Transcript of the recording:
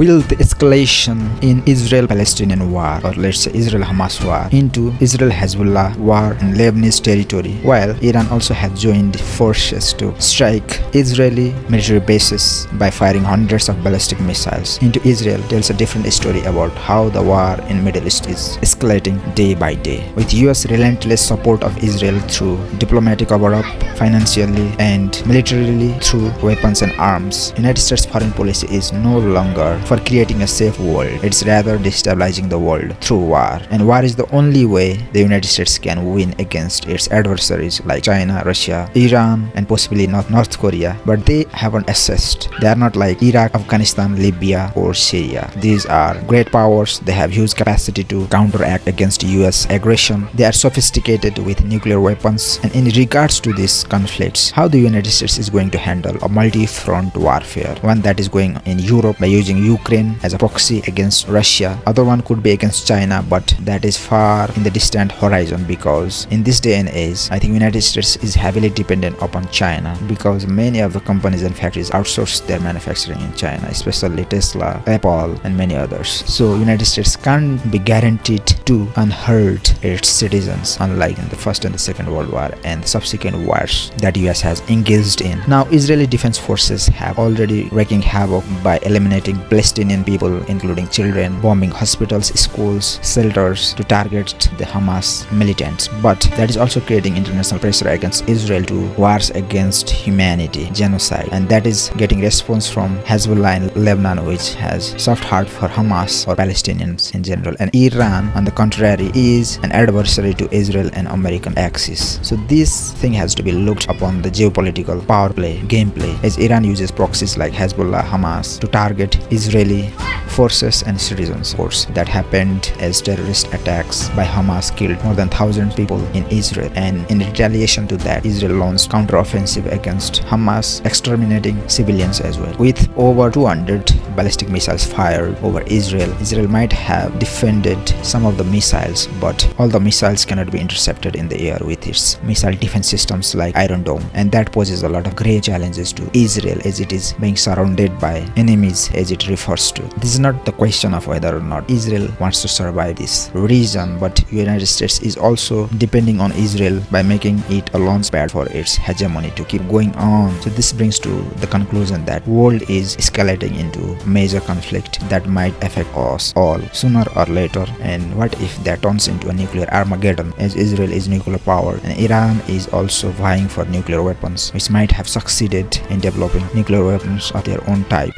will the escalation in Israel-Palestinian war, or let's say Israel-Hamas war, into Israel-Hezbollah war in Lebanese territory, while Iran also has joined forces to strike Israeli military bases by firing hundreds of ballistic missiles into Israel, tells a different story about how the war in Middle East is escalating day by day. With US relentless support of Israel through diplomatic cover-up, financially and militarily through weapons and arms, United States foreign policy is no longer for creating a safe world. It's rather destabilizing the world through war. And war is the only way the United States can win against its adversaries like China, Russia, Iran, and possibly not North Korea. But they haven't assessed. They are not like Iraq, Afghanistan, Libya, or Syria. These are great powers. They have huge capacity to counteract against US aggression. They are sophisticated with nuclear weapons. And in regards to these conflicts, how the United States is going to handle a multi-front warfare, one that is going in Europe by using Ukraine as a proxy against Russia, other one could be against China, but that is far in the distant horizon, because in this day and age I think United States is heavily dependent upon China, because many of the companies and factories outsource their manufacturing in China, especially Tesla, Apple, and many others. So United States can't be guaranteed to unhurt its citizens, unlike in the First and the Second World War and subsequent wars that US has engaged in. Now Israeli defense forces have already wreaking havoc by eliminating Palestinian people, including children, bombing hospitals, schools, shelters to target the Hamas militants. But that is also creating international pressure against Israel to wars against humanity, genocide, and that is getting response from Hezbollah in Lebanon, which has soft heart for Hamas or Palestinians in general. And Iran, on the contrary, is an adversary to Israel and American axis. So this thing has to be looked upon the geopolitical power play, gameplay, as Iran uses proxies like Hezbollah, Hamas to target Israeli forces and citizens. Of course, that happened as terrorist attacks by Hamas killed more than 1,000 people in Israel, and in retaliation to that, Israel launched counteroffensive against Hamas, exterminating civilians as well. With over 200 ballistic missiles fired over Israel, Israel might have defended some of the missiles, but all the missiles cannot be intercepted in the air with its missile defense systems like Iron Dome, and that poses a lot of grave challenges to Israel as it is being surrounded by enemies, as it refers to. This is not the question of whether or not Israel wants to survive this region, but United States is also depending on Israel by making it a launch pad for its hegemony to keep going on. So this brings to the conclusion that world is escalating into major conflict that might affect us all sooner or later. And what if that turns into a nuclear Armageddon, as Israel is nuclear powered and Iran is also vying for nuclear weapons, which might have succeeded in developing nuclear weapons of their own type.